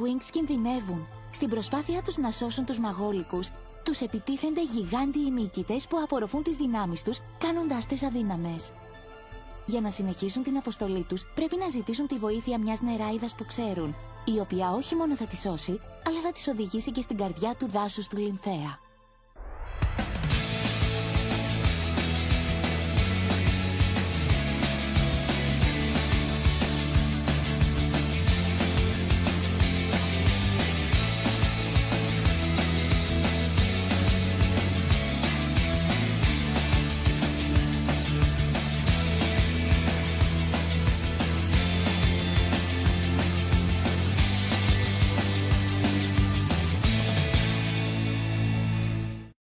Wings κινδυνεύουν. Στην προσπάθειά τους να σώσουν τους μαγόλικους, τους επιτίθενται γιγάντιοι μύκητες που απορροφούν τις δυνάμεις τους, κάνοντάς τις αδύναμες. Για να συνεχίσουν την αποστολή τους, πρέπει να ζητήσουν τη βοήθεια μιας νεράιδας που ξέρουν, η οποία όχι μόνο θα τις σώσει, αλλά θα τις οδηγήσει και στην καρδιά του δάσους του Λυμφαία.